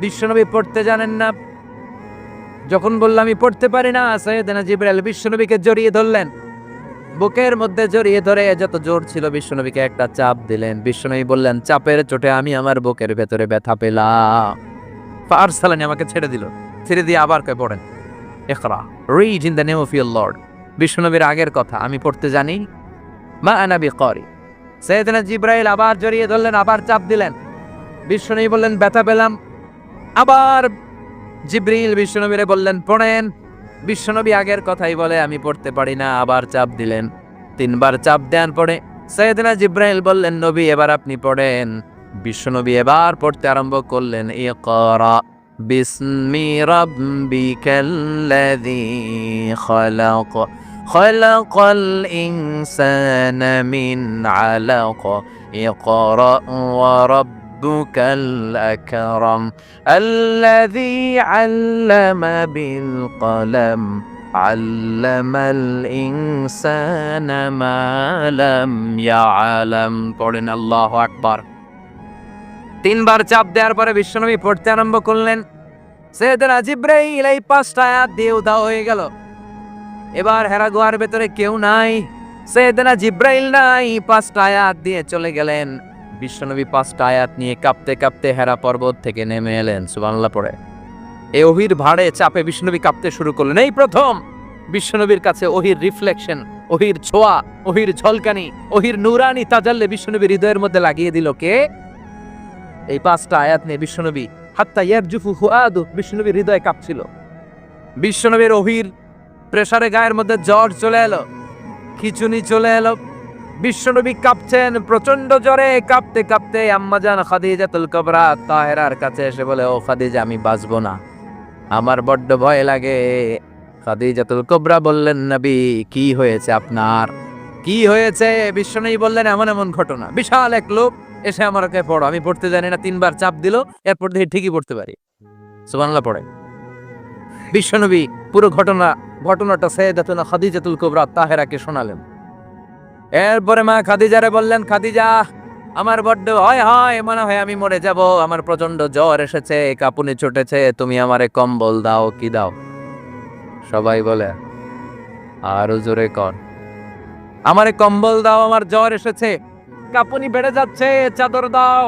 বিশ্বনবী পড়তে জানেন না। যখন বললাম আমি পড়তে পারি না, সাইয়েদনা জিবরাইল বিশ্বনবীকে জড়িয়ে ধরলেন, বুকের মধ্যে জড়িয়ে ধরে যত জোর ছিল বিশ্বনবীকে একটা চাপ দিলেন। বিশ্বনবী বললেন, চাপের চোটে আমি আমার বুকের ভেতরে ব্যথা পেলাম। ফারসালানি, আমাকে ছেড়ে দিল। ছেড়ে দিয়ে আবার কয় পড়েন, ইকরা read in the name of your lord. বিশ্বনবীর আগের কথা, আমি পড়তে জানি, মা আনা বিকারি। সাইয়েদনা জিবরাইল আবার জড়িয়ে ধরলেন, আবার চাপ দিলেন। বিশ্বনবী বললেন, ব্যথা পেলাম। আবার জিবরিল বিশ্বনবীরে বললেন, পড়েন। বিশ্বনবী আগের কথাই বলে, আমি পড়তে পারি না। আবার চাপ দিলেন, 3 বার চাপ দেন পড়ে। সাইয়েদনা জিবরাইল বললেন, নবী এবার আপনি পড়েন। বিশ্বনবী এবার পড়তে আরম্ভ করলেন, ইকরা বিসমি রাব্বিকাল্লাযী খালাক খালাকাল ইনসানা মিন আলাক ইকরা ওয়া রাব্বুকাল আকরাম الذي علم بالقلم علم الإنسان ما لم يعلم। পড়েন আল্লাহু আকবার। 3 বার চাপ দেওয়ার পরে বিশ্বনবী পড়তে আরম্ভ করলেন। সাইয়েদনা জিবরাইল এই 5টা আয়াত দিয়ে উধাও হয়ে গেল। এবার হেরা গুহার ভেতরে কেউ নাই, সাইয়েদনা জিবরাইল নাই, 5টা আয়াত দিয়ে চলে গেলেন। বিশ্বনবী 5টা আয়াত নিয়ে কাঁপতে কাঁপতে হেরা পর্বত থেকে নেমে এলেন। সুবহানাল্লাহ পড়ে। এই ওহির ভাড়ে চাপে বিশ্বনবী কাঁপতে শুরু করলেন। এই প্রথম বিশ্বনবীর কাছে ওহির রিফ্লেকশন, ওহির ছোঁয়া, ওহির ঝলকানি, ওহির নূরানি তাজাল্লি বিশ্বনবীর হৃদয়ের মধ্যে লাগিয়ে দিল কে? এই 5টা আয়াত নিয়ে বিশ্বনবী হাত্তা ইয়ারজুফু ফুআদু, বিশ্বনবীর হৃদয় কাঁপছিল। বিশ্বনবীর ওহির প্রেসারে গায়ের মধ্যে জ্বর চলে এলো, খিচুনি চলে এলো। বিশ্বনবী কাঁপছেন প্রচন্ড জ্বরে। কাঁপতে কাঁপতে আম্মাজান খাদিজাতুল কুবরা তাহেরার কাছে এসে বলে, ও খাদিজা, আমি বাঁচবো না, আমার বড্ড ভয় লাগে। খাদিজাতুল কুবরা বললেন, নবী কি হয়েছে আপনার, কি হয়েছে? বিশ্বনবী বললেন, এমন এমন ঘটনা। বিশাল এক লোক এসে আমাকে পড়ো, আমি পড়তে জানি না, 3 বার চাপ দিল, এরপর দেখি ঠিকই পড়তে পারি। সুবহানাল্লাহ পড়ে। বিশ্বনবী পুরো ঘটনাটা সাইয়েদাতুনা খাদিজাতুল কুবরা তাহেরাকে শোনালেন। এরপরে মা খাদিজারে বললেন, খাদিজা, আমার বড্ড ভয় হয়, মনে হয় আমি মরে যাব, আমার প্রচন্ড জ্বর এসেছে, কাঁপুনি ছুটেছে, তুমি আমারে কম্বল দাও। কি দাও? সবাই বলে, আরো জোরে কর, আমারে কম্বল দাও, আমার জ্বর এসেছে, কাঁপুনি বেড়ে যাচ্ছে, চাদর দাও,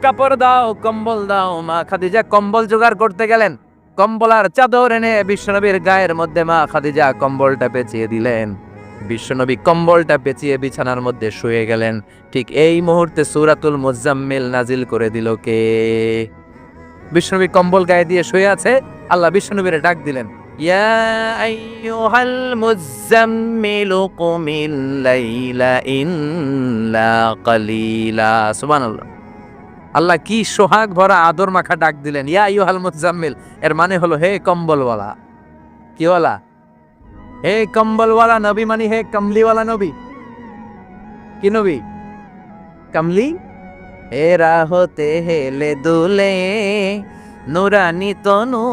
কাপড় দাও, কম্বল দাও। মা খাদিজা কম্বল জোগাড় করতে গেলেন। কম্বল আর চাদর এনে বিশ্বনবীর গায়ের মধ্যে মা খাদিজা কম্বলটা পেঁচিয়ে দিলেন। বিশ্বনবী কম্বলটা পেঁচিয়ে বিছানার মধ্যে শুয়ে গেলেন। ঠিক এই মুহূর্তে সূরাতুল মুজাম্মিল নাজিল করে দিল কে? বিশ্বনবী কম্বল গায়ে দিয়ে শুয়ে আছে, আল্লাহ বিশ্বনবীরে ডাক দিলেন, ইয়া আইয়ুহাল মুজাম্মিলু কুমিল লাইলা ইল্লা কালিলা। সুবহানাল্লাহ। আল্লাহ কি সোহাগ ভরা আদর মাখা ডাক দিলেন, ইয়া আইয়ুহাল মুজাম্মিল। এর মানে হলো, হে কম্বলওয়ালা। কি ওয়ালা? হে কম্বলওয়ালা নবী, মানে হে কমলিওয়ালা নবী। কি নবী? কমলি। এরা হতে হেলে দুলে নুরানি তনু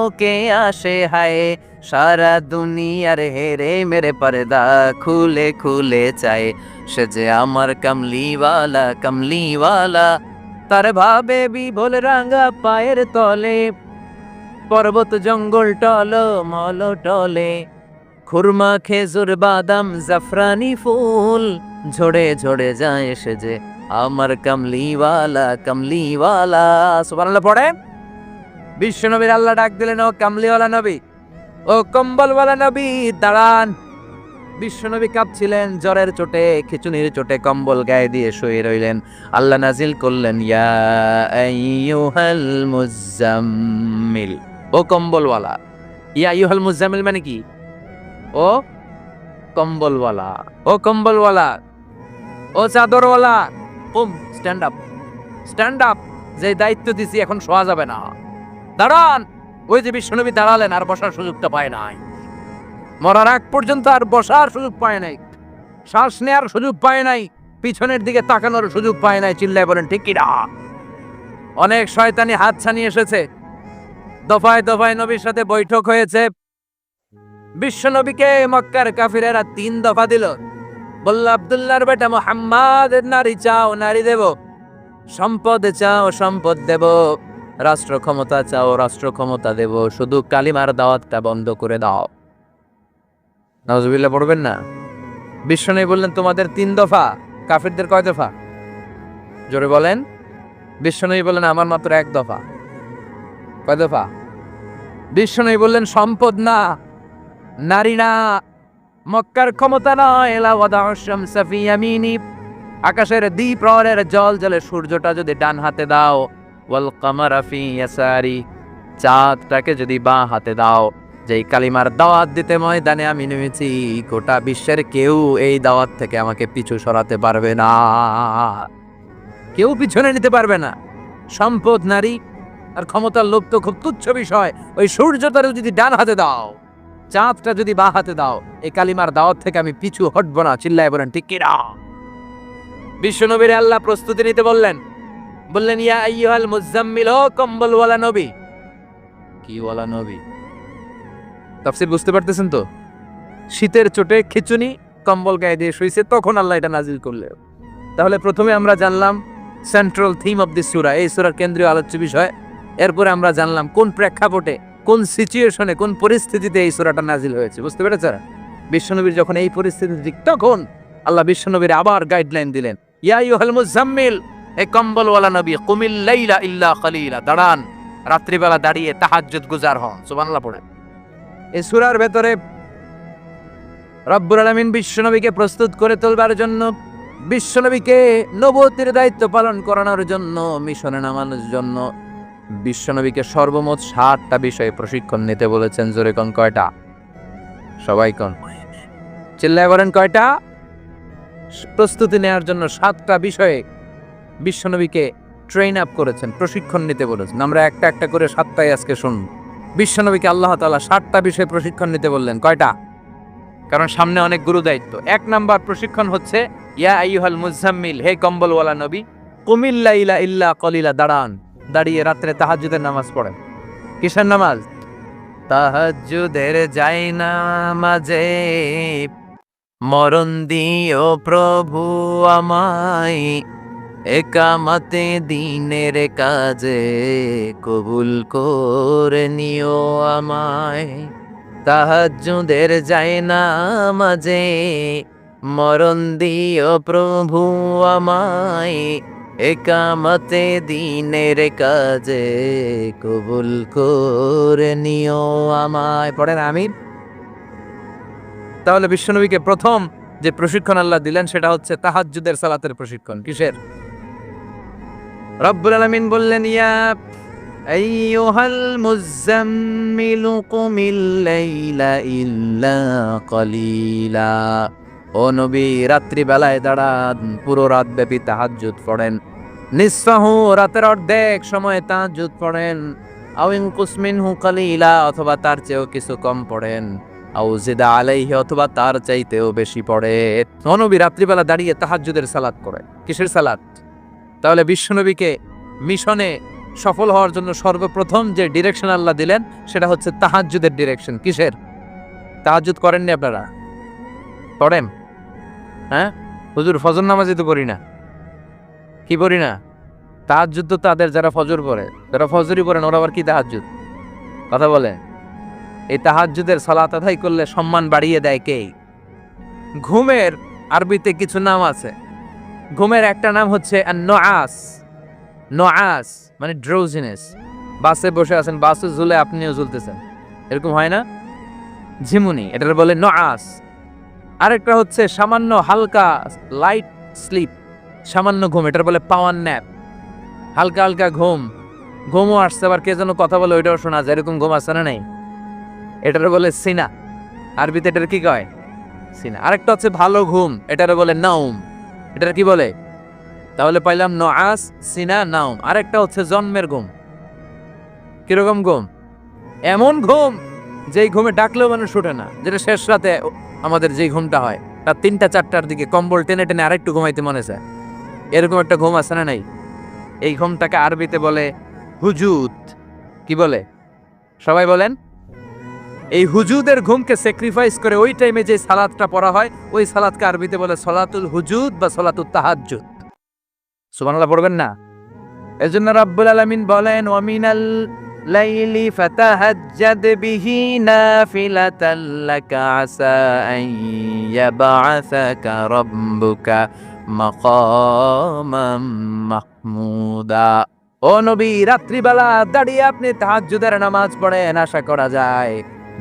ওকে আসে হায়, সারা দুনিয়ার হেরে মেরে পর্দা খুলে খুলে চায়, সে যে আমার কমলিওয়ালা কমলিওয়ালা। তার ভাবে বিভোল রাঙা পায়ের তলে, পর্বত জঙ্গল টল মল টলে, খুরমা খেজুর বাদাম জাফরানি ফুল ঝরে ঝরে যায়, সে যে আমার কমলিওয়ালা কমলিওয়ালা। সুবহানাল্লাহ পড়ে। বিশ্বনবীর আল্লাহ ডাক দিলেন, ও কমলিওয়ালা নবী, ও কম্বলওয়ালা নবী, দাঁড়ান। বিশ্বনবী কাঁপছিলেন জ্বরের চোটে, খিচুনির চোটে, কম্বল গায়ে দিয়ে শুয়ে রইলেন। আল্লাহ নাজিল করলেন, ইয়া আইয়ুহাল মুজাম্মিল, ও কম্বলওয়ালা। ইয়া আইয়ুহাল মুজাম্মিল মানে কি? ও কম্বলওয়ালা, ও কম্বলওয়ালা, ও চাদরওয়ালা, কুম, স্ট্যান্ড আপ, স্ট্যান্ড আপ। যে দায়িত্ব দিছি এখন শোয়া যাবে না, দাঁড়ান। ওই যে বিশ্বনবী দাঁড়ালেন, আর বসার সুযোগটা পায় নাই। মরার আগ পর্যন্ত আর বসার সুযোগ পায় নাই, শ্বাস নেওয়ার সুযোগ পায় নাই, পিছনের দিকে তাকানোর সুযোগ পায় নাই। চিল্লায় বলেন ঠিক কিনা? অনেক শয়তানি হাত ছানি এসেছে, দফায় দফায় নবীর সাথে বৈঠক হয়েছে। বিশ্বনবীকে মক্কার কাফিরেরা 3 দফা দিল। বলল, আব্দুল্লাহর বেটা মুহাম্মদ, নারী চাও নারী দেব, সম্পদ চাও সম্পদ দেব, রাষ্ট্র ক্ষমতা চাও, রাষ্ট্র ক্ষমতা দেব, শুধু কালিমার দাওয়াতটা বন্ধ করে দাও। নাউজুবিল্লাহ পড়বেন না? বিশ্বনবী বললেন তোমাদের 3 দফা, কাফিরদের কয় দফা? জোরে বলেন। বিশ্বনবী বললেন আমার মাত্র 1 দফা। কয় দফা? বিশ্বনবী বললেন সম্পদ না, নারী না, মক্কার ক্ষমতা নয়, লা ওয়াদাউ শামসা ফি ইয়ামিনি, আকাশের দ্বিপ্রহরের জল জলে সূর্যটা যদি ডান হাতে দাও, ওয়াল কামারা ফি ইয়াসারি, চাঁদটাকে যদি বাঁ হাতে দাও, যেই কালিমার দাওয়াত দিতে ময়দানে আমি নেমেছি, গোটা বিশ্বের কেউ এই দাওয়াত থেকে আমাকে পিছু সরাতে পারবে না, কেউ পিছনে নিতে পারবে না। সম্পদ, নারী আর ক্ষমতার লোভ তো খুব তুচ্ছ বিষয়। ওই সূর্যটা যদি ডান হাতে দাও, চাঁদটা যদি বাঁ হাতে দাও, এই কালিমার দাওয়াত থেকে আমি পিছু হটবো না। চিল্লায় বলেন ঠিক কিনা? বিশ্বনবীর আল্লাহ প্রস্তুতি নিতে বললেন। বললেন ইয়া আইয়ুহাল মুজাম্মিল, ও কম্বল ওয়ালা নবী। কি ওয়ালা নবী? তাফসীর বুঝতে পারতেছেন তো? শীতের চোটে খিচুনি কম্বল গায়ে দিয়ে শুইছে, তখন আল্লাহ এটা নাজিল করলেন। তাহলে প্রথমে আমরা জানলাম সেন্ট্রাল থিম অফ দিস সূরা, এই সূরার কেন্দ্রীয় আলোচ্য বিষয়। এরপরে আমরা জানলাম কোন প্রেক্ষাপটে, কোন সিচুয়েশনে, কোন পরিস্থিতিতে এই সূরাটা নাজিল হয়েছে। বুঝতে পেরেছেন? বিশ্বনবীর যখন এই পরিস্থিতি, তখন আল্লাহ বিশ্বনবীর আবার গাইডলাইন দিলেন, ইয়া আইয়ুহাল মুজাম্মিল, হে কম্বলওয়ালা নবী, কুমিল লাইলা ইল্লা কালিলা, দাঁড়ান, রাত্রিবেলা দাঁড়িয়ে তাহাজ্জুদ গুজার হন। সুবহানাল্লাহ পড়েন। এই সূরার ভেতরে রব্বুল আলামিন বিশ্বনবীকে প্রস্তুত করে তোলবার জন্য, বিশ্বনবীকে নবুয়তের দায়িত্ব পালন করানোর জন্য, মিশনে নামানোর জন্য বিশ্বনবীকে সর্বমোট 60টা বিষয়ে প্রশিক্ষণ নিতে বলেছেন। জোরে কোন কয়টা? সবাই কোন? চিল্লায় বলেন কয়টা? প্রস্তুতি নেওয়ার জন্য 7টা বিষয়ে বিশ্বনবীকে ট্রেন আপ করেছেন, প্রশিক্ষণ নিতে বলেছেন। আমরা একটা একটা করে 7টাই আজকে শুনব। বিশ্বনবীকে আল্লাহ তাআলা 7টা বিষয়ে প্রশিক্ষণ নিতে বললেন। কয়টা? কারণ সামনে অনেক গুরু দায়িত্ব। 1 নাম্বার প্রশিক্ষণ হচ্ছে ইয়া আইয়ুহাল মুজাম্মিল, হে কম্বলওয়ালা নবী, কুমিল লাইলা ইল্লা কলিলা, দাঁড়ান, দাঁড়িয়ে রাত্রে তাহাজ্জুদের নামাজ পড়েন। কিসের নামাজ? তাহাজ্জুদের যাই নামাজে মরণ দিও প্রভু আমায়, একামতে দিনের কাজে কবুল করে নিও আমায়। তাহাজ্জুদের যাই নামাজে মরণ দিও প্রভু আমায়, একামতে দিনের কাজে কবুল করে নিও আমায়। পড়েন আমিন। তাহলে বিশ্বনবীকে প্রথম যে প্রশিক্ষণ আল্লাহ দিলেন সেটা হচ্ছে তাহাজ্জুদের সালাতের প্রশিক্ষণ। কিসের? রব্বুল আলামিন বললেন ইয়া আইয়ুহাল মুজাম্মিলু কুমিল লাইলা ইল্লা কলিলা, ও নবী রাত্রি বেলায় দাঁড়ান, পুরো রাত ব্যাপী তাহাজ্জুদ পড়েন। নিসফাহু, রাতের অর্ধেক সময় তাহাজ্জুদ পড়েন। আও ইনকুস মিনহু কালিলা, অথবা তার চেয়েও কিছু কম পড়েন। আও জিদা আলাইহি, অথবা তার চাইতেও বেশি পড়ে। নবী রাত্রিবেলা দাঁড়িয়ে তাহাজ্জুদের সালাত করে। কিসের সালাত? তাহলে বিশ্বনবীকে মিশনে সফল হওয়ার জন্য সর্বপ্রথম যে ডিরেকশন আল্লাহ দিলেন সেটা হচ্ছে তাহাজ্জুদের ডিরেকশন। কিসের? তাহাজ্জুদ করেননি আপনারা? পড়েন? হ্যাঁ হুজুর, ফজর নামাজই তো পড়ি না। কি পড়ি না? তাহাজ্জুদ তো তাদের যারা ফজর পড়ে, যারা ফজরই পড়েন ওরা আবার কি তাহাজ্জুদ? কথা বলে। এই তাহাজ্জুদের সালাত আদায় করলে সম্মান বাড়িয়ে দেয় কে? ঘুমের আরবিতে কিছু নাম আছে। ঘুমের একটা নাম হচ্ছে আন-নুআস। নুআস মানে ড্রোজিনেস। বাসে বসে আছেন, বাসে ঝুলে আপনিও ঝুলতেছেন, এরকম হয় না? ঝিমুনি, এটার বলে নুআস। আরেকটা হচ্ছে সামান্য হালকা লাইট স্লিপ, সামান্য ঘুম, এটার বলে পাওয়ার ন্যাপ। হালকা হালকা ঘুম, ঘুমও আসছে, আবার কে যেন কথা বলে ওইটাও শোনা যায়, এরকম ঘুম আসছে না? নেই, এটার বলে সিনা। আরবিতে এটার কি কয়? সিনা। আরেকটা হচ্ছে ভালো ঘুম, এটার বলে নাউম। এটার কি বলে? তাহলে পাইলাম নুআস, সিনা, নাউম। আরেকটা হচ্ছে জন্মের ঘুম। কিরকম ঘুম? এমন ঘুম যেই ঘুমে ডাকলেও মানুষ উঠে না, যেটা শেষ রাতে আমাদের যেই ঘুমটা হয়, রাত 3টা-4টার দিকে কম্বল টেনে টেনে আরেকটু ঘুমাইতে মনে চায়, এরকম একটা ঘুম আছে না? নাই। এই ঘুমটাকে আরবিতে বলে হুজুদ। কি বলে? সবাই বলেন। এই হুজুদের ঘুমকে স্যাক্রিফাইস করে ওই টাইমে যে সালাতটা পড়া হয়, ওই সালাতকে আরবিতে বলে সলাতুল হুজুদ বা সলাতুত তাহাজ্জুদ। সুবহানাল্লাহ পড়বেন না? এজন্য রব্বুল আলামিন বলেন, ওয়া মিনাল লাইলি ফাতাহাজ্জাদ বিহি নাফিলাতাল লাকা আসা আন ইয়াবআসাকা রাব্বুকা মাকামাম মাহমুদা। ও নবী, রাত্রিবেলা দাঁড়িয়ে আপনি তাহাজ্জুদের নামাজ পড়েন, আশা করা যায়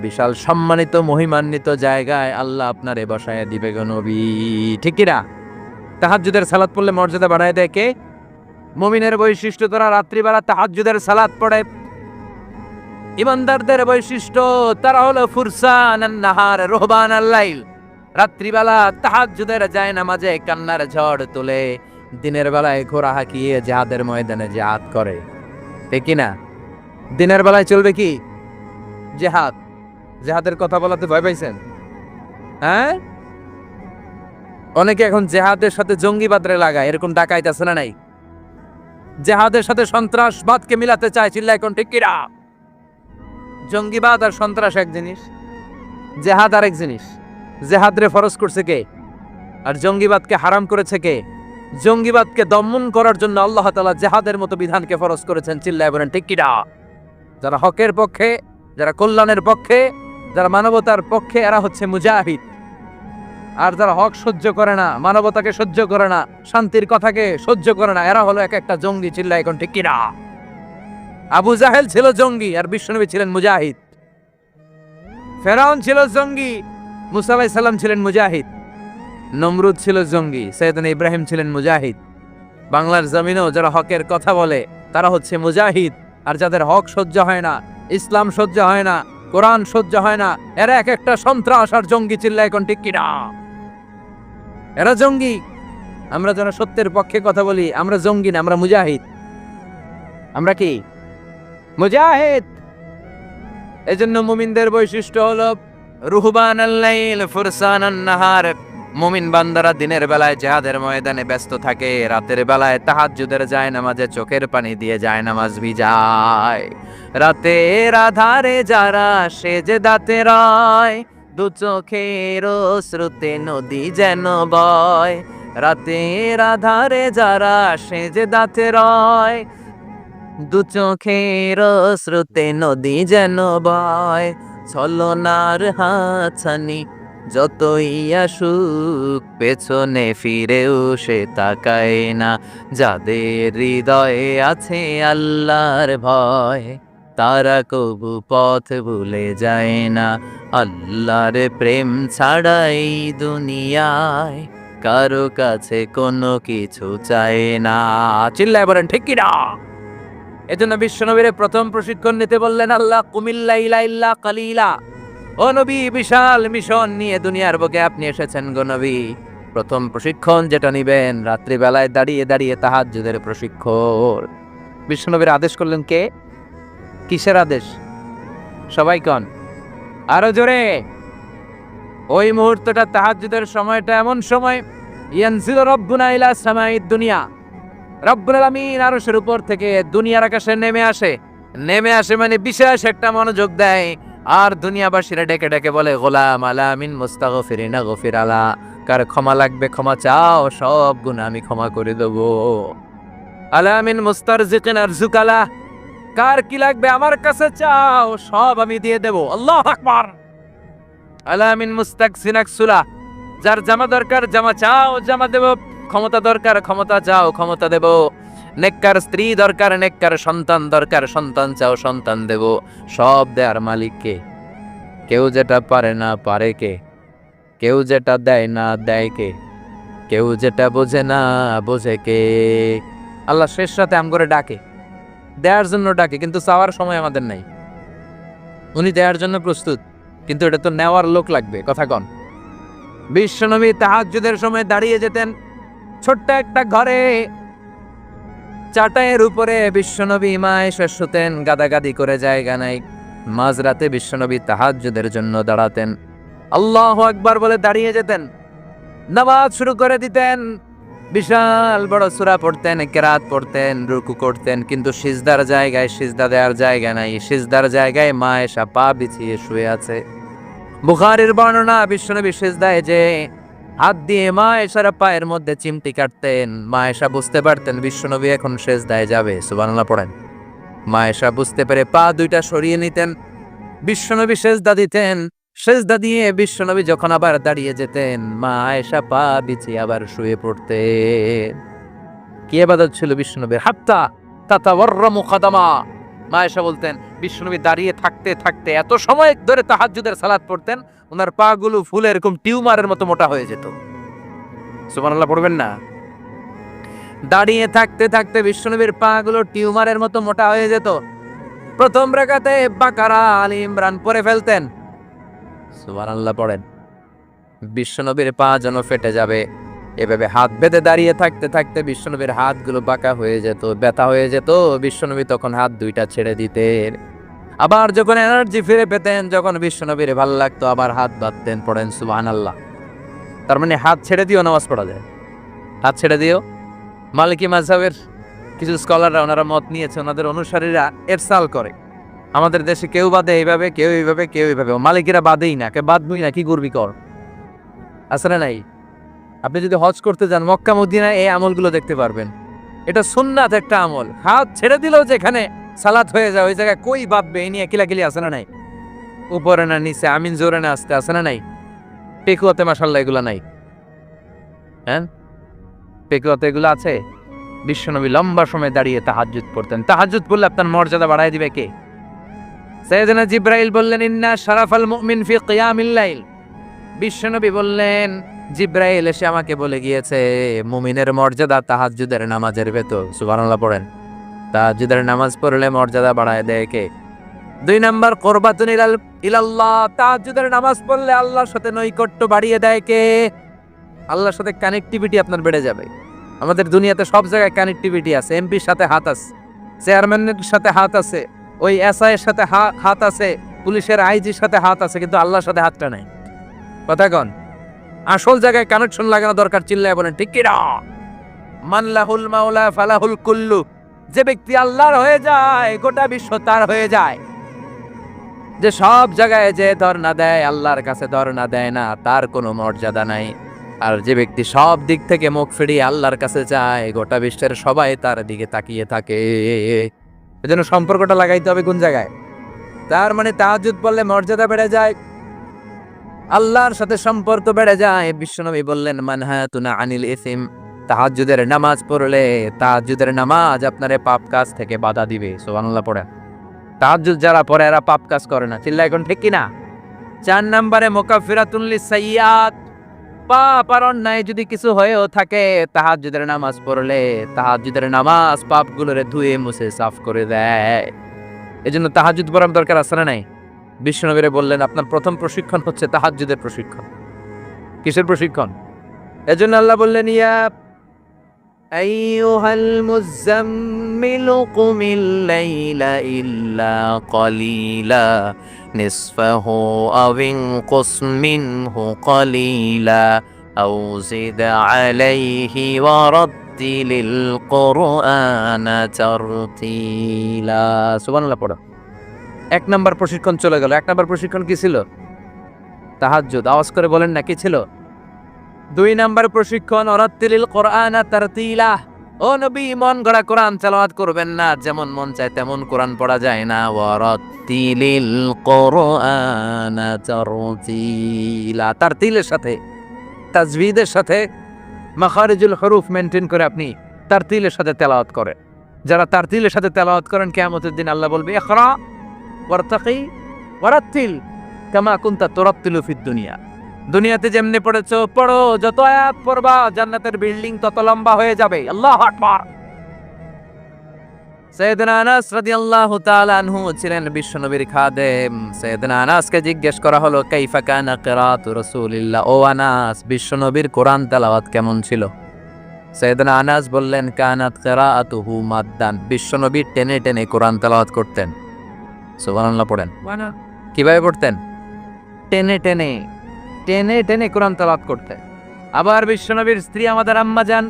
বিশাল সম্মানিত মহিমান্বিত জায়গায় আল্লাহ আপনারে বসায় দিবে গো নবী। ঠিক কি না? তাহাজ্জুদের সালাত পড়লে মর্যাদা বাড়ায় দেয় কে? মুমিনের বৈশিষ্ট্য, তারা রাত্রিবেলা তাহাজ্জুদের সালাত পড়ে। ইমানদারদের বৈশিষ্ট্য, তারা হলো ফুরসানান নাহার রুহবানাল লাইল। রাত্রিবেলা তাহাজ্জুদের যায় নামাজে কান্নার ঝড় তোলে, দিনের বেলায় ঘোড়া হাঁকিয়ে জিহাদের ময়দানে জিহাদ করে। ঠিক কি না? দিনের বেলায় চলবে কি? জিহাদ। জিহাদের কথা বলাতে ভয় পাইছেন? হ্যাঁ, অনেকে এখন জিহাদের সাথে জঙ্গিবাদরে লাগায়, এরকম ডাকাইত আছে না নাই? জিহাদের সাথে সন্ত্রাসবাদকে মিলাতে চায়, চিল্লা এখন ঠিক কিনা? জঙ্গিবাদ আর সন্ত্রাস এক জিনিস, জিহাদ আরেক জিনিস। জিহাদরে ফরজ করছে কে? আর জঙ্গিবাদকে হারাম করেছে কে? জঙ্গিবাদকে দমন করার জন্য আল্লাহ তাআলা জিহাদের মতো বিধানকে ফরজ করেছেন, চিল্লায় বলেন ঠিক কিনা? যারা হকের পক্ষে, যারা কল্যাণের পক্ষে, যারা মানবতার পক্ষে, এরা হচ্ছে মুজাহিদ। আর যারা হক সহ্য করে না, মানবতাকে সহ্য করে না, শান্তির কথাকে সহ্য করে না, এরা হলো এক একটা জঙ্গি, চিল্লায় এখন ঠিক কিনা? আবু জাহেল ছিল জঙ্গি আর বিশ্বনবী ছিলেন মুজাহিদ। ফেরাউন ছিল জঙ্গি, মুসা আলাইহিস সালাম ছিলেন মুজাহিদ। নমরুদ ছিল জঙ্গি, সাইয়েদনা ইব্রাহিম ছিলেন মুজাহিদ। বাংলার জমিনেও যারা হকের কথা বলে তারা হচ্ছে মুজাহিদ। আর যাদের হক সহ্য হয় না, ইসলাম সহ্য হয় না, কোরআন সহ্য হয় না, এরা এক একটা সন্ত্রাস আর জঙ্গি, চিল্লায় এখন ঠিক কিনা? এরা জঙ্গি। আমরা যারা সত্যের পক্ষে কথা বলি, আমরা জঙ্গি না, আমরা মুজাহিদ। আমরা কি? মুজাহিদ। এজন্য মুমিনদের বৈশিষ্ট্য হলো রুহবানাল লাইল ফুরসানান নাহার। মুমিন বান্দারা দিনের বেলায় জিহাদের ময়দানে ব্যস্ত থাকে, রাতের বেলায় তাহাজ্জুদের যায় নামাজে চোখের পানি দিয়ে যায় নামাজ ভিজায়। রাতের আধারে যারা সেজদাতে রয়, দু চোখের শ্রুতে নদী যেন বয়। রাতের আধারে যারা সেজদাতে রয়, দু চোখের শ্রুতে নদী যেন বয়। ছলনার হাতছানি যতই আসুক, পেছনে ফিরেও সে তাকায় না। যাদের হৃদয়ে আছে আল্লাহর ভয়, তারা কবু পথ ভুলে যায় না। আল্লাহর প্রেম ছাড়াই দুনিয়ায় কারো কাছে কোনো কিছু চায় না, চিল্লায় বলেন ঠিক কিনা? এজন্য বিশ্বনবীর প্রথম প্রশিক্ষণ নিতে বললেন আল্লাহ, কুমিল্লাইলা ইল্লা কালিলা। ও নবী, বিশাল মিশন নিয়ে দুনিয়ার বুকে আপনি এসেছেন গো নবী। প্রথম প্রশিক্ষণ যেটা নিবেন, রাত্রিবেলায় দাঁড়িয়ে দাঁড়িয়ে তাহাজ্জুদের প্রশিক্ষণ। বিশ্বনবীর আদেশ করলেন কে? কিসের আদেশ? সবাই কন আরো জোরে। ওই মুহূর্তটা তাহাজ্জুদের সময়টা এমন সময়, ইয়ানজিলু রাব্বুনা ইলা সামাইদ দুনিয়া, রব্বুল আলামিন আরশের উপর থেকে দুনিয়ার আকাশে নেমে আসে। নেমে আসে মানে বিশেষ একটা মনোযোগ দেয়, আর দুনিয়াবাসীরা ডেকে ডেকে বলে, গোলাম আলামিন মুস্তাগফিরিনা গফির আলা। কার ক্ষমা লাগবে ক্ষমা চাও, সব গুনাহ আমি ক্ষমা করে দেব। আলামিন মুস্তারজিকিন আরজুকালা, কার কি লাগবে আমার কাছে চাও, সব আমি দিয়ে দেব। আল্লাহু আকবার। আলামিন মুস্তাকসিনাকসুলা, যার জামা দরকার জামা চাও, জামা দেব। ক্ষমতা দরকার ক্ষমতা চাও, ক্ষমতা দেব। নেককার স্ত্রী দরকার, নেককার সন্তান দরকার, সন্তান চাও, সন্তান দেব। সব দেয়ার মালিক কে? কেউ যেটা পারে না পারে কে? কেউ যেটা দেয় না দেয় কে? কেউ যেটা বোঝে না বোঝে কে? আল্লাহ শেষ রাতে আম করে ডাকে, দেয়ার জন্য ডাকে, কিন্তু চাওয়ার সময় আমাদের নাই। উনি দেয়ার জন্য প্রস্তুত, কিন্তু এটা তো নেওয়ার লোক লাগবে। কথা কন। বিশ্বনবী তাহাজ্জুদের সময় দাঁড়িয়ে যেতেন ছোট্ট একটা ঘরে, চাটাইয়ের উপরে বিশ্বনবী মা এসে শুতেন, গাদাগাদি করে জায়গা নাই। মাঝরাতে বিশ্বনবী তাহাজ্জুদের জন্য দাঁড়াতেন, আল্লাহু আকবার বলে দাঁড়িয়ে যেতেন, নামাজ শুরু করে দিতেন। বিশাল বড় সূরা পড়তেন, কেরাত পড়তেন, রুকু করতেন, কিন্তু সিজদার জায়গায় সিজদা দেওয়ার জায়গা নাই। সিজদার জায়গায় মা এসা পা বিছিয়ে শুয়ে আছে। বুখারীর বর্ণনা, বিশ্বনবী সিজদায় যে হাত দিয়ে মা আয়েশার পায়ের মধ্যে চিমটি কাটতেন। মা আয়েশা বুঝতে পারতেন বিশ্বনবী এখন সেজদায় যাবে, সুবহানাল্লাহ পড়েন। মা আয়েশা বুঝতে পেরে পা দুইটা সরিয়ে নিতেন, বিশ্বনবী সেজদা দিতেন। সেজদা দিয়ে বিশ্বনবী যখন আবার দাঁড়িয়ে যেতেন, মা আয়েশা পা বিছিয়ে আবার শুয়ে পড়তেন। কি ইবাদত ছিল বিশ্বনবীর! হাত্তা তাতাওয়াররামু খাদামা। মা আয়েশা বলতেন বিশ্বনবী দাঁড়িয়ে থাকতে থাকতে এত সময় ধরে তাহাজ্জুদের সালাত পড়তেন, ওনার পা গুলো ফুলে এরকম টিউমারের মতো মোটা হয়ে যেত। সুবহানাল্লাহ পড়বেন না? দাঁড়িয়ে থাকতে থাকতে বিশ্বনবীর পা গুলো টিউমারের মতো মোটা হয়ে যেত। প্রথম রাকাতে বাকারা আলী ইমরান পড়ে ফেলতেন, সুবহানাল্লাহ পড়েন। বিশ্বনবীর পা যেন ফেটে যাবে, এভাবে হাত বেঁধে দাঁড়িয়ে থাকতে থাকতে বিশ্বনবীর হাতগুলো বাঁকা হয়ে যেত, ব্যথা হয়ে যেত। বিশ্বনবী তখন হাত দুইটা ছেড়ে দিতেন। আবার যখন এনার্জি ফিরে পেতেন, যখন বিশ্বনবীর ভালো লাগতো আবার হাত বাঁধতেন। পড়েন সুবহানাল্লাহ। তার মানে হাত ছেড়ে দিও নামাজ পড়া যায়, হাত ছেড়ে দিও। মালিকি মাযহাবের কিছু স্কলাররা ওনারা মত নিয়েছে, ওনাদের অনুসারীরা এরসাল করে। আমাদের দেশে কেউ বাদে এইভাবে, কেউ এইভাবে, কেউ এইভাবে। মালিকিরা বাদেই না, কে বাদবই না, কি করবি কর, আছে না নাই? আপনি যদি হজ করতে যান মক্কা মদিনায় এই আমলগুলো দেখতে পারবেন। এটা সুন্নাত একটা আমল। হাত ছেড়ে দিলেও যেখানে সালাত হয়ে যায় ওই জায়গায় কই ভাববে এই নিয়ে কিলাকিলি, আছে না নাই? উপরে না নিচে, আমিন জোরে না আসতে, আছে না নাই? পেকুয়াতে মাশাআল্লাহ এগুলো নাই। হ্যাঁ, পেকুয়াতে এগুলো আছে। বিশ্বনবী লম্বা সময় দাঁড়িয়ে তাহাজ্জুদ পড়তেন। তাহাজ্জুদ পড়লে আপনার মর্যাদা বাড়ায় দিবে কে? সাইয়েদনা জিবরাইল বললেন ইন্না শারাফাল মুমিন ফি কিয়ামিল লাইল। বিশ্বনবী বললেন জিবরাইল এসে আমাকে বলে গিয়েছে মুমিনের মর্যাদা তাহাজ্জুদের নামাজের ভেতর। সুবহানাল্লাহ পড়েন। তাহাজ্জুদের নামাজ পড়লে মর্যাদা বাড়ায় দেয় কে? 2 নাম্বার কুরবাতুন ইলাল্লাহ। তাহাজ্জুদের নামাজ পড়লে আল্লাহর সাথে নৈকট্য বাড়িয়ে দেয় কে? আল্লাহর সাথে কানেক্টিভিটি আপনার বেড়ে যাবে। আমাদের দুনিয়াতে সব জায়গায় কানেক্টিভিটি আছে। এমপির সাথে হাত আছে, চেয়ারম্যানের সাথে হাত আছে, ওই এসআই এর সাথে হাত আছে, পুলিশের আইজির সাথে হাত আছে, কিন্তু আল্লাহর সাথে হাতটা নাই। কথা কন, আসল জায়গায় কানেকশন লাগানো দরকার। চিল্লায় বলেন ঠিক কি না? মান লাহুল মাওলা ফালাহুল কুল্লু। যে ব্যক্তি আল্লাহর হয়ে যায় গোটা বিশ্ব তার হয়ে যায়। যে সব জায়গায় যে ধর্ণা দেয় আল্লাহর কাছে ধর্ণা দেয় না, তার কোনো মর্যাদা নাই। আর যে ব্যক্তি সব দিক থেকে মুখ ফিরিয়ে আল্লাহর কাছে যায় গোটা বিশ্বের সবাই তার দিকে তাকিয়ে থাকে। এজন্য সম্পর্কটা লাগাইতে হবে কোন জায়গায়? তার মানে তাহাজ্জুদ পড়লে মর্যাদা বেড়ে যায়, আল্লাহর সাথে সম্পর্ক বেড়ে যায়। বিশ্বনবী বললেন মানহাতুনা আনিল ইসিম। তাহাজ্জুদের নামাজ পড়লে তাহাজ্জুদের নামাজ আপনারে পাপ কাজ থেকে বাধা দিবে। সুবহানাল্লাহ পড়েন। তাহাজ্জুদ যারা পড়ে এরা পাপ কাজ করে না। চিল্লা এখন ঠিক কি না? 4 নম্বরে মুকাফফিরাতুন লিসাইয়্যাত। পাপ আর অন্যায় যদি কিছু হয়েও থাকে তাহাজ্জুদের নামাজ পড়লে তাহাজ্জুদের নামাজ পাপগুলোরে ধুয়ে মুছে সাফ করে দেয়। এজন্য তাহাজ্জুদ পড়ার দরকার আছে না নাই? বিশ্বনবীরে বললেন আপনার প্রথম প্রশিক্ষণ হচ্ছে তাহাজ্জুদের প্রশিক্ষণ। কিসের প্রশিক্ষণ? এজন্য আল্লাহ বললেন ইয়া আইয়ুহাল মুযাম্মিলু কুমিল লাইলা ইল্লা ক্বালিলা নিসফাহু আও ইনকুস মিনহু ক্বালিলা আও জিদ আলাইহি ওয়া রাত্তিলিল কুরআনা তারতিলা। সুবহানাল্লাহ পড়ো। 1 নাম্বার প্রশিক্ষণ চলে গেল। 1 নাম্বার প্রশিক্ষণ কি ছিল? তাহাজ্জুদ। আওয়াজ করে বলেন না কি ছিল? 2 নাম্বার প্রশিক্ষণ ওয়ারাত্তিলিল কুরআনা তারতিলা। ও নবী, মন গড়া কোরআন তেলাওয়াত করবেন না, যেমন মন চায় তেমন কোরআন পড়া যায় না। ওয়ারাত্তিলিল কুরআনা তারতিলা। তারতিলের সাথে, তাজবিদের সাথে, মাখারিজুল হুরুফ মেইনটেইন করে আপনি তারতিলের সাথে তেলাওয়াত করেন। যারা তারতিলের সাথে তেলাওয়াত করেন কিয়ামতের দিন আল্লাহ বলবে ইকরা ওয়ারতাকি ওয়ারাত্তিল কামা কুনতা তুরাত্তিলু ফিদ দুনিয়া। দুনিয়াতে যেমনি পড়েছো পড়ো, যত আয়াত পড়বা জান্নাতের বিল্ডিং তত লম্বা হয়ে যাবে। আল্লাহু আকবার। সাইয়েদনা আনাস রাদিয়াল্লাহু তাআলা আনহু ছিলেন বিশ্বনবীর খাদেম। সাইয়েদনা আনাসকে জিজ্ঞেস করা হলো কাইফা কানা কিরাআতু রাসূলিল্লাহ। ও আনাস, বিশ্বনবীর কোরআন তেলাওয়াত কেমন ছিল? সাইয়েদনা আনাস বললেন কানাত কিরাআতুহু মাদ্দান। বিশ্বনবী টেনে টেনে কোরআন তেলাওয়াত করতেন। সুবহানাল্লাহ পড়েন। কিভাবে পড়তেন? টেনে টেনে টেনে টেনে কোরআন তেলাওয়াত করতেন। আবার বিশ্বনবীর স্ত্রী আমাদের আম্মা জান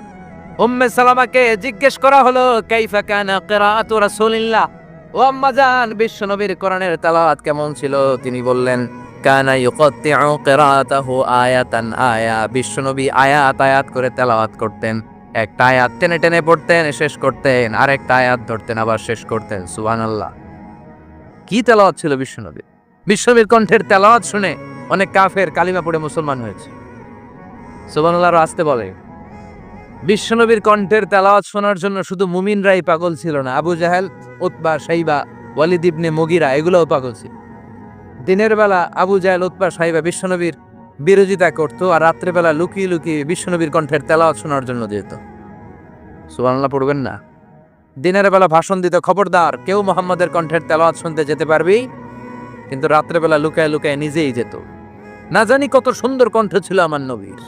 উম্মে সালামাকে জিজ্ঞেস করা হলো কাইফা কানা কিরাআতু রাসূলিল্লাহ। ও আম্মা জান, বিশ্বনবীর কোরআনের তেলাওয়াত কেমন ছিল? তিনি বললেন কানা ইউকাত্তিউ কিরাআতাহু আয়াতান আয়া, বিশ্বনবী আয়াত আয়াত করে তেলাওয়াত করতেন। একটা আয়াত টেনে টেনে পড়তেন, শেষ করতেন, আরেকটা আয়াত ধরতেন, আবার শেষ করতেন। সুবহানাল্লাহ। কি তেলাওয়াত ছিল বিশ্বনবীর! বিশ্বনবীর কণ্ঠের তেলাওয়াত শুনে অনেক কাফের কালিমা পড়ে মুসলমান হয়েছে। সুবহানাল্লাহ আরো আসতে বলে। বিশ্বনবীর কণ্ঠের তেলাওয়াত শোনার জন্য শুধু মুমিনরাই পাগল ছিল না, আবু জাহেল, উতবা, শাইবা, ওয়ালিদ ইবনে মুগিরা এগুলোও পাগল ছিল। দিনের বেলা আবু জাহেল, উতবা, শাইবা বিশ্বনবীর বিরোধিতা করতো, আর রাত্রে বেলা লুকিয়ে লুকিয়ে বিশ্বনবীর কণ্ঠের তেলাওয়াত শোনার জন্য যেত। সুবহানাল্লাহ পড়বেন না? দিনের বেলা ভাষণ দিত, খবরদার কেউ মুহাম্মাদের কণ্ঠের তেলাওয়াত শুনতে যেতে পারবি, কিন্তু রাত্রে বেলা লুকায় লুকায় নিজেই যেত। না জানি কত সুন্দর কণ্ঠ ছিল আমার নবীর,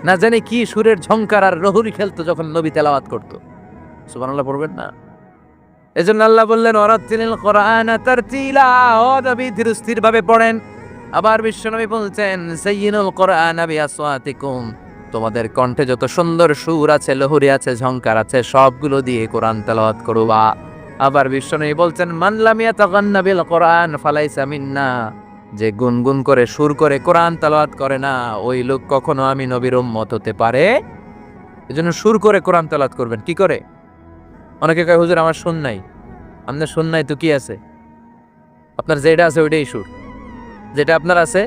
না জানি কি সুরের ঝংকার আর রহুরি খেলতো যখন নবী তেলাওয়াত করতো। সুবহানাল্লাহ পড়বেন না? এজন্য আল্লাহ বললেন ওয়ারাত্তিলিল কুরআনা তারতিলা, ও নবী ধীর স্থির ভাবে পড়েন। আবার বিশ্বনবী বলছেন সাইয়্যিনুল কুরআনা বিআসওয়াতিকুম, তোমাদের কণ্ঠে যত সুন্দর সুর আছে, লহরি আছে, ঝংকার আছে, সবগুলো দিয়ে কোরআন তেলাওয়াত করবা। আবার বিশ্বনবী বলছেন মান লাম ইয়াতাগান্না বিল কুরআন ফালাইসা মিন্না, যে গুনগুন করে সুর করে কোরআন তেলাওয়াত করে না, ওই লোক কখনো আমি নবীর উম্মত হতে পারে। এজন্য সুর করে কোরআন তেলাওয়াত করবেন। কি করে? অনেকে কয় হুজুর আমার সুর নাই। আপনার সুর নাই তো কি আছে? আপনার যেটা আছে ওইটাই সুর, যেটা আপনার আছে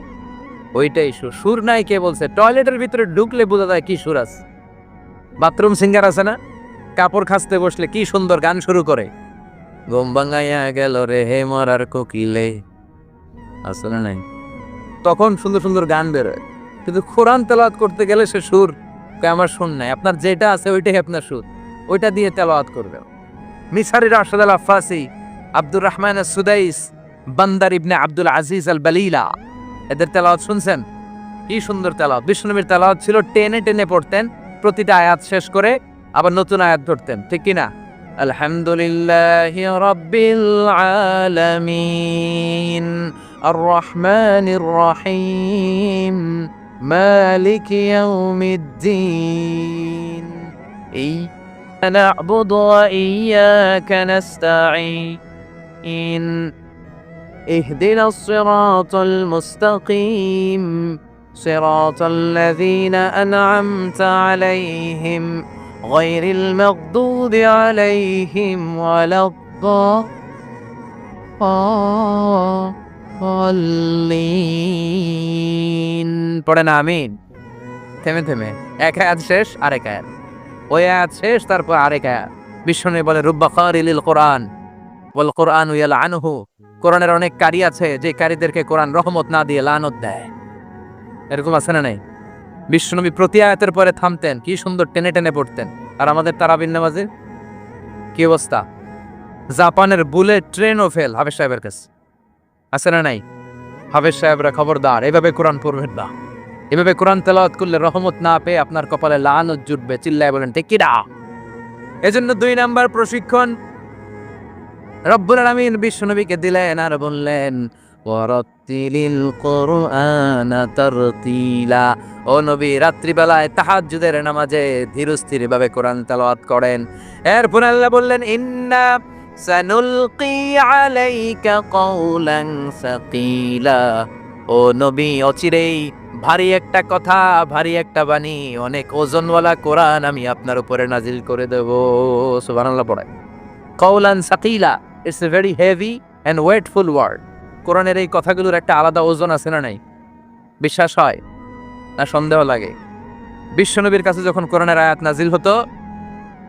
ওইটাই সুর। সুর নাই কে বলছে? টয়লেটের ভিতরে ঢুকলে বোঝা যায় কি সুর আছে। বাথরুম সিঙ্গার আছে না, কাপড় খাসতে বসলে কি সুন্দর গান শুরু করে, ঘুম ভাঙাইয়া গেল রে হে মরার কোকিলে, আছে না নাই? তখন সুন্দর সুন্দর গান বেরোয়। কিন্তু কোরআন তেলাওয়াত করতে গেলে সে সুর কয় আমার সুর নাই। আপনার যেটা আছে ওইটাই আপনার সুর, ওইটা দিয়ে তেলাওয়াত করবে। মিসরি রাশেদ আল আফাসি, আব্দুর রহমান সুদাইস, বান্দার ইবনে আব্দুল আজিজ আল বালিলা, এদের তেলাওয়াত শুনছেন? কি সুন্দর তেলাওয়াত! বিশ্বনবীর তেলাওয়াত ছিল টেনে টেনে পড়তেন, প্রতিটা আয়াত শেষ করে আবার নতুন আয়াত ধরতেন, ঠিক কি না? আলহামদুলিল্লাহি রাব্বিল আলামিন আর রহমানির রহিম মালিকি ইয়াউমিদ্দিন ইয়্যাকা না'বুদু ওয়া ইয়্যাকা নাস্তাঈন ইহদিনাস সিরাতাল মুস্তাকিম সিরাতাল লাযীনা আন'আমতা আলাইহিম গায়রিল মাগদুবি আলাইহিম ওয়ালাদ-দাল্লিন। পড়েন আমিন। থেমে থেমে এক আয়াত শেষ আরেক আয়াত, ওই আয়াত শেষ তারপর আরেক আয়াত। বিশ্বনবী বলে রুব্বা কারিলিল কোরআন ওয়াল কোরআনু ইয়ালআনুহু, কোরআনের অনেক কারি আছে যে কারীদেরকে কোরআন রহমত না দিয়ে লানত দেয়। এরকম আছে না নাই? বিশ্বনবী প্রতি আয়াতের পরে থামতেন, কি সুন্দর টেনে টেনে পড়তেন। আর আমাদের তারাবির নামাজের কি অবস্থা? জাপানের বুলেট ট্রেনও ফেল হাফেজ সাহেবের কাছে, আছে না নাই? হাফেজ সাহেবরা খবরদার, এভাবে কোরআন পড়বেন না। এভাবে কোরআন তেলাওয়াত করলে রহমত না পেয়ে আপনার কপালে লানত জুটবে। চিল্লায় বলেন ঠিক কি না? এজন্য 2 নাম্বার প্রশিক্ষণ রব্বুল আলামিন বিশ্বনবীকে দিলেন আর বললেন ওয়ারাত্তিলিল কুরআনা তারতিলা, ও নবী রাত্রিবেলায় তাহাজ্জুদের নামাজে ধীরস্থির ভাবে কোরআন তেলাওয়াত করেন। এরপর আল্লাহ বললেন ইন্না সানুলকি আলাইকা কওলান সাকিলা, ও নবী অচিরেই ভারী একটা কথা, ভারী একটা বাণী, অনেক ওজনওয়ালা কোরআন আমি আপনার উপরে নাজিল করে দেব। সুবহানাল্লাহ পড়ে। কওলান সাকিলা, it's a very heavy and weightful word. কোরআনের এই কথাগুলোর একটা আলাদা ওজন আছে না নাই? বিশ্বাস হয় না সন্দেহ লাগে? বিশ্বনবীর কাছে যখন কোরআনের আয়াত নাজিল হতো,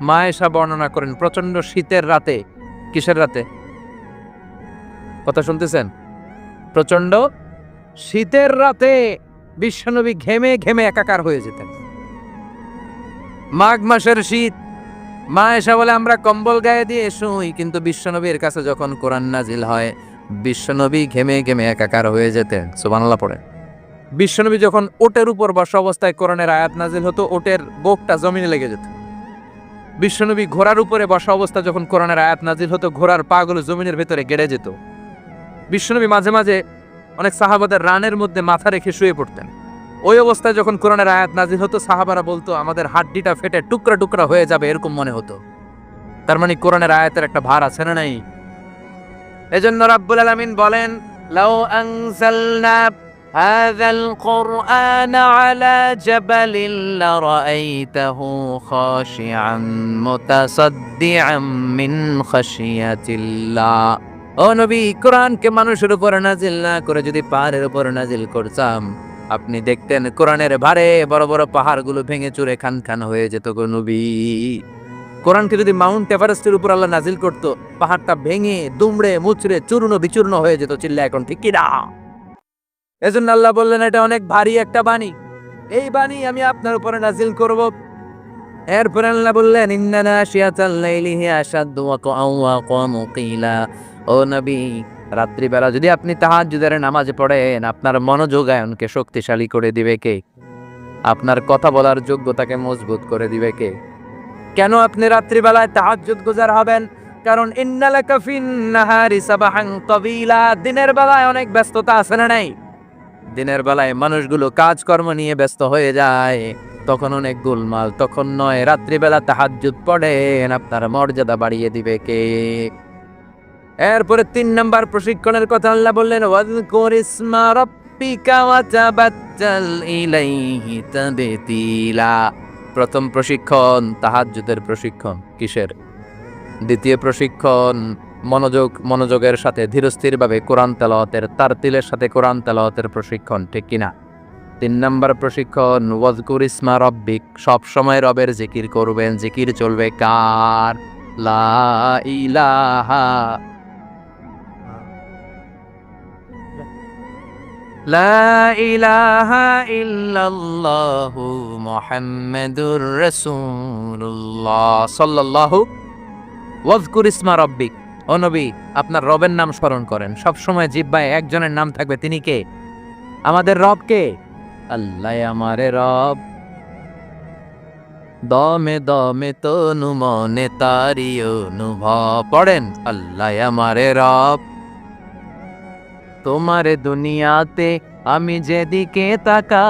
মা আয়েশা বর্ণনা করেন প্রচন্ড শীতের রাতে, কিসের রাতে? কথা শুনতেছেন? প্রচন্ড শীতের রাতে বিশ্বনবী ঘেমে ঘেমে একাকার হয়ে যেতেন। মাঘ মাসের শীত, মা আয়েশা বলে আমরা কম্বল গায়ে দিয়ে শুই, কিন্তু বিশ্বনবীর কাছে যখন কোরআন নাজিল হয় বিশ্বনবী ঘেমে ঘেমে একাকার হয়ে যেতেন। সুবহানাল্লাহ পড়ে। বিশ্বনবী যখন ওটের উপর বসা অবস্থায় কোরআনের আয়াত নাজিল হতো, ওটের গোফটা জমিনে লেগে যেত। বিশ্বনবী ঘোড়ার উপরে বসা অবস্থা যখন কোরআনের আয়াত নাজিল হতো, ঘোড়ার পা গুলো জমিনের ভেতরে গেড়ে যেত। বিশ্বনবী মাঝে মাঝে অনেক সাহাবাদের রানের মধ্যে মাথা রেখে শুয়ে পড়তেন। ওই অবস্থায় যখন কোরআনের আয়াত নাজিল হতো, সাহাবারা বলতো আমাদের হাড্ডিটা ফেটে টুকরা টুকরা হয়ে যাবে, এরকম মনে হতো। তার মানে কোরআনের আয়াতের একটা ভার আছে না নাই? এজন্য রাব্বুল আলামিন বলেন লাউ আনজালনা হাযাল কুরআন আলা জাবালিন লারাআইতাহু খাশিআন মুতাসাদ্দিআন মিন খাশিয়াতিল্লাহ। ও নবী, কোরআনকে মানুষের উপর নাজিল না করে যদি পাহাড়ের উপর নাজিল করতাম, আপনি দেখতেন কোরআনের ভারে বড় বড় পাহাড়গুলো ভেঙে চুরে খান খান হয়ে যেত গো নবী। কোরআনকে যদি মাউন্ট এভারেস্টের উপর আল্লাহ নাজিল করতো, পাহাড়টা ভেঙে দুমড়ে মুচড়ে চূর্ণ বিচূর্ণ হয়ে যেত। চিল্লা এখন ঠিক কিনা? এজন্য আল্লাহ বললেন এটা অনেক ভারী একটা বাণী, এই বাণী আমি আপনার উপরে নাজিল করব। এরপরে আল্লাহ বললেন ইন্না নাশিয়াতাল লাইলি হিয়া আশাদ্দু ওয়াকআন ওয়া আকামু কিলা। ও নবী, রাত্রিবেলা যদি আপনি তাহাজ্জুদের নামাজ পড়েন, আপনার মনোযোগায়নকে শক্তিশালী করে দিবে কে? আপনার কথা বলার যোগ্যতাকে মজবুত করে দিবে কে? কেন আপনি রাত্রিবেলায় তাহাজ্জুদ গুজার হবেন? কারণ ইন্নালাকা ফিন নাহারি সাবাহান তাবিলা, দিনের বেলায় অনেক ব্যস্ততা আছে না নাই? দিনের বেলায় মানুষগুলো কাজকর্ম নিয়ে ব্যস্ত হয়ে যায়, তখন অনেক গোলমাল। তখন নয়, রাত্রিবেলা তাহাজ্জুদ পড়েন, আপনার মর্যাদা বাড়িয়ে দিবে কে? এরপরে ৩ নাম্বার প্রশিক্ষণের কথা আল্লাহ বললেন ওয়াযকুর ইসমা রাব্বিকা ওয়াতাবাত্তাল ইলাইহি তাবতীলা। প্রথম প্রশিক্ষণ তাহাজ্জুদের প্রশিক্ষণ। কিসের? দ্বিতীয় প্রশিক্ষণ মনোযোগের সাথে ধীরস্থিরভাবে কোরআন তেলাওয়াতের, তারতিলের সাথে কোরআন তেলাওয়াতের প্রশিক্ষণ, ঠিক কিনা? ৩ নাম্বার প্রশিক্ষণ ওয়াযকুর ইসমা রাব্বিক, সব সময় রবের জিকির করবেন। জিকির চলবে কার? লা ইলাহা লা ইলাহা ইল্লাল্লাহু মুহাম্মাদুর রাসূলুল্লাহ সাল্লাল্লাহু। ওয়াযকুর ইসমা রাব্বিক, ও নবী, আপনার রবের নাম স্মরণ করেন। সব সময় জিহ্বায় একজনের নাম থাকবে। তিনি কে? আমাদের রব কে? আল্লাহ আমারে রব, দমে দমে তনু মনে তারি অনুভব। পড়েন আল্লাহ আমারে রব, তোমারে দুনিয়াতে আমি যেদিকে তাকা